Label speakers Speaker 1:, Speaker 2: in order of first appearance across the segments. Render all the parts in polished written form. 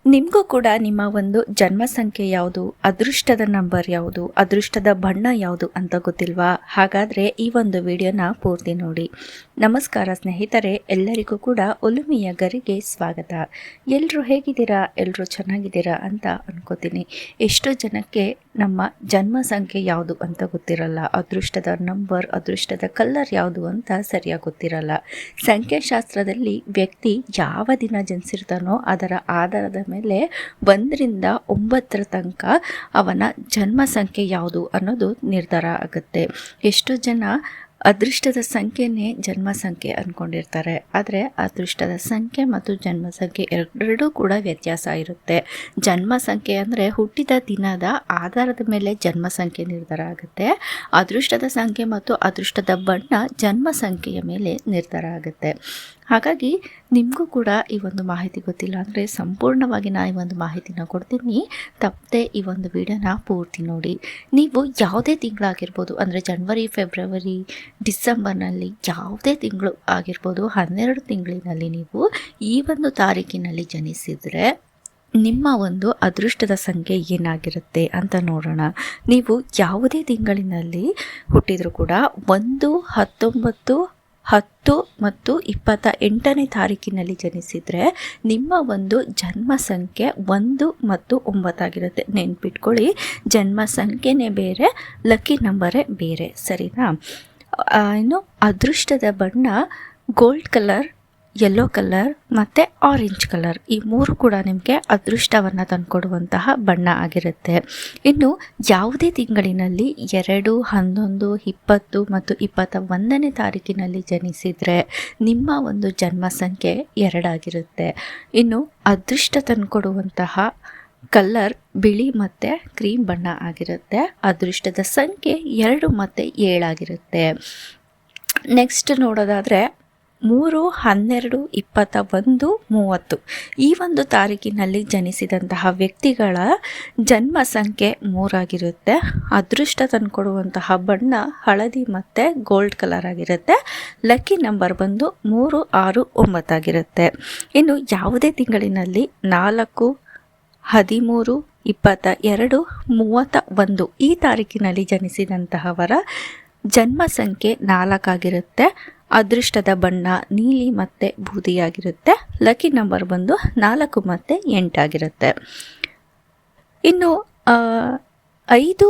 Speaker 1: ನಿಮಗೂ ಕೂಡ ನಿಮ್ಮ ಒಂದು ಜನ್ಮ ಸಂಖ್ಯೆ ಯಾವುದು, ಅದೃಷ್ಟದ ನಂಬರ್ ಯಾವುದು, ಅದೃಷ್ಟದ ಬಣ್ಣ ಯಾವುದು ಅಂತ ಗೊತ್ತಿಲ್ವಾ? ಹಾಗಾದರೆ ಈ ಒಂದು ವಿಡಿಯೋನ ಪೂರ್ತಿ ನೋಡಿ. ನಮಸ್ಕಾರ ಸ್ನೇಹಿತರೆ, ಎಲ್ಲರಿಗೂ ಕೂಡ ಒಲುಮೆಯ ಗರಿಗೆ ಸ್ವಾಗತ. ಎಲ್ಲರೂ ಹೇಗಿದ್ದೀರಾ? ಎಲ್ಲರೂ ಚೆನ್ನಾಗಿದ್ದೀರಾ ಅಂತ ಅನ್ಕೋತೀನಿ. ಎಷ್ಟೋ ಜನಕ್ಕೆ ನಮ್ಮ ಜನ್ಮ ಸಂಖ್ಯೆ ಯಾವುದು ಅಂತ ಗೊತ್ತಿರಲ್ಲ, ಅದೃಷ್ಟದ ನಂಬರ್, ಅದೃಷ್ಟದ ಕಲರ್ ಯಾವುದು ಅಂತ ಸರಿಯಾಗಿ ಗೊತ್ತಿರಲ್ಲ. ಸಂಖ್ಯಾಶಾಸ್ತ್ರದಲ್ಲಿ ವ್ಯಕ್ತಿ ಯಾವ ದಿನ ಜನಿಸಿರ್ತಾನೋ ಅದರ ಆಧಾರದ ಮೇಲೆ 1ರಿಂದ 9 ತನಕ ಅವನ ಜನ್ಮ ಸಂಖ್ಯೆ ಯಾವುದು ಅನ್ನೋದು ನಿರ್ಧಾರ ಆಗುತ್ತೆ. ಎಷ್ಟೋ ಜನ ಅದೃಷ್ಟದ ಸಂಖ್ಯೆನೇ ಜನ್ಮ ಸಂಖ್ಯೆ ಅಂದ್ಕೊಂಡಿರ್ತಾರೆ. ಆದರೆ ಅದೃಷ್ಟದ ಸಂಖ್ಯೆ ಮತ್ತು ಜನ್ಮ ಸಂಖ್ಯೆ ಎರಡೂ ಕೂಡ ವ್ಯತ್ಯಾಸ ಇರುತ್ತೆ. ಜನ್ಮ ಸಂಖ್ಯೆ ಅಂದರೆ ಹುಟ್ಟಿದ ದಿನದ ಆಧಾರದ ಮೇಲೆ ಜನ್ಮ ಸಂಖ್ಯೆ ನಿರ್ಧಾರ ಆಗುತ್ತೆ. ಅದೃಷ್ಟದ ಸಂಖ್ಯೆ ಮತ್ತು ಅದೃಷ್ಟದ ಬಣ್ಣ ಜನ್ಮ ಸಂಖ್ಯೆಯ ಮೇಲೆ ನಿರ್ಧಾರ ಆಗುತ್ತೆ. ಹಾಗಾಗಿ ನಿಮಗೂ ಕೂಡ ಈ ಒಂದು ಮಾಹಿತಿ ಗೊತ್ತಿಲ್ಲ ಅಂದರೆ ಸಂಪೂರ್ಣವಾಗಿ ನಾನು ಈ ಒಂದು ಮಾಹಿತಿನ ಕೊಡ್ತೀನಿ. ತಪ್ಪದೆ ಈ ಒಂದು ವಿಡಿಯೋನ ಪೂರ್ತಿ ನೋಡಿ. ನೀವು ಯಾವುದೇ ತಿಂಗಳಾಗಿರ್ಬೋದು, ಅಂದರೆ ಜನವರಿ, ಫೆಬ್ರವರಿ, ಡಿಸೆಂಬರ್ನಲ್ಲಿ ಯಾವುದೇ ತಿಂಗಳು ಆಗಿರ್ಬೋದು, 12 ತಿಂಗಳಿನಲ್ಲಿ ನೀವು ಈ ಒಂದು ತಾರೀಕಿನಲ್ಲಿ ಜನಿಸಿದರೆ ನಿಮ್ಮ ಒಂದು ಅದೃಷ್ಟದ ಸಂಖ್ಯೆ ಏನಾಗಿರುತ್ತೆ ಅಂತ ನೋಡೋಣ. ನೀವು ಯಾವುದೇ ತಿಂಗಳಿನಲ್ಲಿ ಹುಟ್ಟಿದರೂ ಕೂಡ 1, 19, 10 ಮತ್ತು 28ನೇ ತಾರೀಕಿನಲ್ಲಿ ಜನಿಸಿದರೆ ನಿಮ್ಮ ಒಂದು ಜನ್ಮ ಸಂಖ್ಯೆ 1 ಮತ್ತು 9 ಆಗಿರುತ್ತೆ. ನೆನ್ಪಿಟ್ಕೊಳ್ಳಿ, ಜನ್ಮ ಸಂಖ್ಯೆನೇ ಬೇರೆ, ಲಕ್ಕಿ ನಂಬರೇ ಬೇರೆ, ಸರಿನಾ? ಇನ್ನು ಅದೃಷ್ಟದ ಬಣ್ಣ ಗೋಲ್ಡ್ ಕಲರ್, ಯೆಲ್ಲೋ ಕಲರ್ ಮತ್ತು ಆರೆಂಜ್ ಕಲರ್, ಈ 3 ಕೂಡ ನಿಮಗೆ ಅದೃಷ್ಟವನ್ನು ತಂದುಕೊಡುವಂತಹ ಬಣ್ಣ ಆಗಿರುತ್ತೆ. ಇನ್ನು ಯಾವುದೇ ತಿಂಗಳಿನಲ್ಲಿ 2, 11, 20 ಮತ್ತು 21ನೇ ತಾರೀಕಿನಲ್ಲಿ ಜನಿಸಿದರೆ ನಿಮ್ಮ ಒಂದು ಜನ್ಮ ಸಂಖ್ಯೆ 2 ಆಗಿರುತ್ತೆ. ಇನ್ನು ಅದೃಷ್ಟ ತಂದುಕೊಡುವಂತಹ ಕಲರ್ ಬಿಳಿ ಮತ್ತು ಕ್ರೀಮ್ ಬಣ್ಣ ಆಗಿರುತ್ತೆ. ಅದೃಷ್ಟದ ಸಂಖ್ಯೆ 2 ಮತ್ತು 7 ಆಗಿರುತ್ತೆ. ನೆಕ್ಸ್ಟ್ ನೋಡೋದಾದರೆ 3, 12, 21, 30 ಈ ಒಂದು ತಾರೀಕಿನಲ್ಲಿ ಜನಿಸಿದಂತಹ ವ್ಯಕ್ತಿಗಳ ಜನ್ಮ ಸಂಖ್ಯೆ 3 ಆಗಿರುತ್ತೆ. ಅದೃಷ್ಟ ತಂದುಕೊಡುವಂತಹ ಬಣ್ಣ ಹಳದಿ ಮತ್ತು ಗೋಲ್ಡ್ ಕಲರ್ ಆಗಿರುತ್ತೆ. ಲಕ್ಕಿ ನಂಬರ್ ಬಂದು 3, 6, 9 ಆಗಿರುತ್ತೆ. ಇನ್ನು ಯಾವುದೇ ತಿಂಗಳಿನಲ್ಲಿ 4, 13, 22, 31 ಈ ತಾರೀಕಿನಲ್ಲಿ ಜನಿಸಿದಂತಹವರ ಜನ್ಮ ಸಂಖ್ಯೆ 4 ಆಗಿರುತ್ತೆ. ಅದೃಷ್ಟದ ಬಣ್ಣ ನೀಲಿ ಮತ್ತು ಬೂದಿಯಾಗಿರುತ್ತೆ. ಲಕ್ಕಿ ನಂಬರ್ ಬಂದು 4 ಮತ್ತು 8 ಆಗಿರುತ್ತೆ. ಇನ್ನು 5,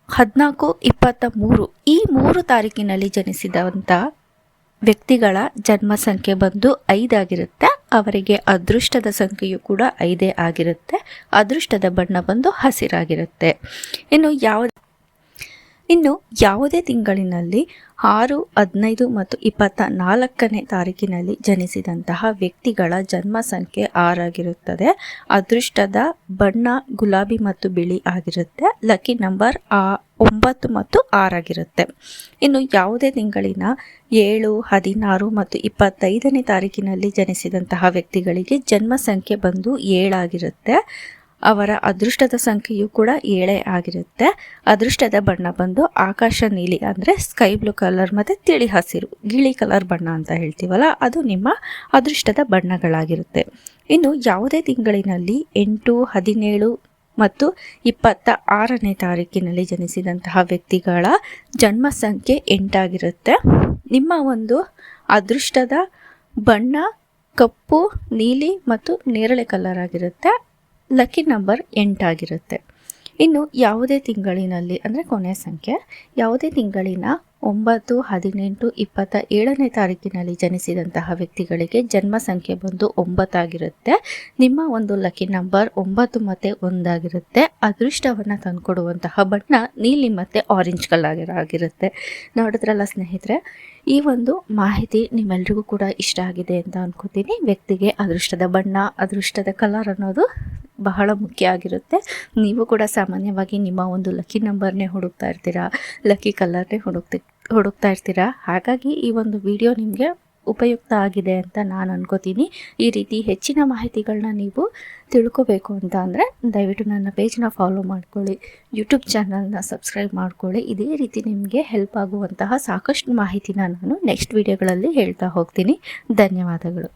Speaker 1: 14, 23 ಈ 3 ತಾರೀಕಿನಲ್ಲಿ ಜನಿಸಿದಂಥ ವ್ಯಕ್ತಿಗಳ ಜನ್ಮ ಸಂಖ್ಯೆ ಬಂದು 5 ಆಗಿರುತ್ತೆ. ಅವರಿಗೆ ಅದೃಷ್ಟದ ಸಂಖ್ಯೆಯು ಕೂಡ 5 ಆಗಿರುತ್ತೆ. ಅದೃಷ್ಟದ ಬಣ್ಣ ಬಂದು ಹಸಿರಾಗಿರುತ್ತೆ. ಇನ್ನು ಯಾವುದೇ ತಿಂಗಳಿನಲ್ಲಿ 6, 15 ಮತ್ತು 24ನೇ ತಾರೀಕಿನಲ್ಲಿ ಜನಿಸಿದಂತಹ ವ್ಯಕ್ತಿಗಳ ಜನ್ಮ ಸಂಖ್ಯೆ 6 ಆಗಿರುತ್ತದೆ. ಅದೃಷ್ಟದ ಬಣ್ಣ ಗುಲಾಬಿ ಮತ್ತು ಬಿಳಿ ಆಗಿರುತ್ತೆ. ಲಕ್ಕಿ ನಂಬರ್ 9 ಮತ್ತು 6 ಆಗಿರುತ್ತೆ. ಇನ್ನು ಯಾವುದೇ ತಿಂಗಳಿನ 7, 16 ಮತ್ತು 25ನೇ ತಾರೀಕಿನಲ್ಲಿ ಜನಿಸಿದಂತಹ ವ್ಯಕ್ತಿಗಳಿಗೆ ಜನ್ಮ ಸಂಖ್ಯೆ ಬಂದು 7 ಆಗಿರುತ್ತೆ. ಅವರ ಅದೃಷ್ಟದ ಸಂಖ್ಯೆಯು ಕೂಡ 7 ಆಗಿರುತ್ತೆ. ಅದೃಷ್ಟದ ಬಣ್ಣ ಬಂದು ಆಕಾಶ ನೀಲಿ ಅಂದರೆ ಸ್ಕೈ ಬ್ಲೂ ಕಲರ್ ಮತ್ತು ತಿಳಿ ಹಸಿರು, ಗಿಳಿ ಕಲರ್ ಬಣ್ಣ ಅಂತ ಹೇಳ್ತೀವಲ್ಲ, ಅದು ನಿಮ್ಮ ಅದೃಷ್ಟದ ಬಣ್ಣಗಳಾಗಿರುತ್ತೆ. ಇನ್ನು ಯಾವುದೇ ತಿಂಗಳಿನಲ್ಲಿ 8, 17 ಮತ್ತು 26ನೇ ತಾರೀಕಿನಲ್ಲಿ ಜನಿಸಿದಂತಹ ವ್ಯಕ್ತಿಗಳ ಜನ್ಮ ಸಂಖ್ಯೆ 8 ಆಗಿರುತ್ತೆ. ನಿಮ್ಮ ಒಂದು ಅದೃಷ್ಟದ ಬಣ್ಣ ಕಪ್ಪು, ನೀಲಿ ಮತ್ತು ನೇರಳೆ ಕಲರ್ ಆಗಿರುತ್ತೆ. ಲಕ್ಕಿ ನಂಬರ್ 8 ಆಗಿರುತ್ತೆ. ಇನ್ನು ಯಾವುದೇ ತಿಂಗಳಿನಲ್ಲಿ ಅಂದರೆ ಕೊನೆಯ ಸಂಖ್ಯೆ, ಯಾವುದೇ ತಿಂಗಳಿನ 9, 18, 27ನೇ ತಾರೀಕಿನಲ್ಲಿ ಜನಿಸಿದಂತಹ ವ್ಯಕ್ತಿಗಳಿಗೆ ಜನ್ಮ ಸಂಖ್ಯೆ ಬಂದು 9 ಆಗಿರುತ್ತೆ. ನಿಮ್ಮ ಒಂದು ಲಕ್ಕಿ ನಂಬರ್ 9 ಮತ್ತು 1 ಆಗಿರುತ್ತೆ. ಅದೃಷ್ಟವನ್ನು ತಂದುಕೊಡುವಂತಹ ಬಣ್ಣ ನೀಲಿ ಮತ್ತು ಆರೆಂಜ್ ಕಲರ್ ಆಗಿರುತ್ತೆ. ನೋಡಿದ್ರಲ್ಲ ಸ್ನೇಹಿತರೆ, ಈ ಒಂದು ಮಾಹಿತಿ ನಿಮ್ಮೆಲ್ರಿಗೂ ಕೂಡ ಇಷ್ಟ ಆಗಿದೆ ಅಂತ ಅನ್ಕೋತೀನಿ. ವ್ಯಕ್ತಿಗೆ ಅದೃಷ್ಟದ ಬಣ್ಣ, ಅದೃಷ್ಟದ ಕಲರ್ ಅನ್ನೋದು ಬಹಳ ಮುಖ್ಯ ಆಗಿರುತ್ತೆ. ನೀವು ಕೂಡ ಸಾಮಾನ್ಯವಾಗಿ ನಿಮ್ಮ ಒಂದು ಲಕ್ಕಿ ನಂಬರ್ನೇ ಹುಡುಕ್ತಾ ಇರ್ತೀರಾ, ಲಕ್ಕಿ ಕಲರ್ನೇ ಹುಡುಕ್ತಾ ಇರ್ತೀರಾ. ಹಾಗಾಗಿ ಈ ಒಂದು ವಿಡಿಯೋ ನಿಮಗೆ ಉಪಯುಕ್ತ ಆಗಿದೆ ಅಂತ ನಾನು ಅನ್ಕೋತೀನಿ. ಈ ರೀತಿ ಹೆಚ್ಚಿನ ಮಾಹಿತಿಗಳನ್ನ ನೀವು ತಿಳ್ಕೋಬೇಕು ಅಂತ ಅಂದರೆ ದಯವಿಟ್ಟು ನನ್ನ ಪೇಜ್ನ ಫಾಲೋ ಮಾಡ್ಕೊಳ್ಳಿ, ಯೂಟ್ಯೂಬ್ ಚಾನಲ್ನ ಸಬ್ಸ್ಕ್ರೈಬ್ ಮಾಡ್ಕೊಳ್ಳಿ. ಇದೇ ರೀತಿ ನಿಮಗೆ ಹೆಲ್ಪ್ ಆಗುವಂತಹ ಸಾಕಷ್ಟು ಮಾಹಿತಿನ ನಾನು ನೆಕ್ಸ್ಟ್ ವಿಡಿಯೋಗಳಲ್ಲಿ ಹೇಳ್ತಾ ಹೋಗ್ತೀನಿ. ಧನ್ಯವಾದಗಳು.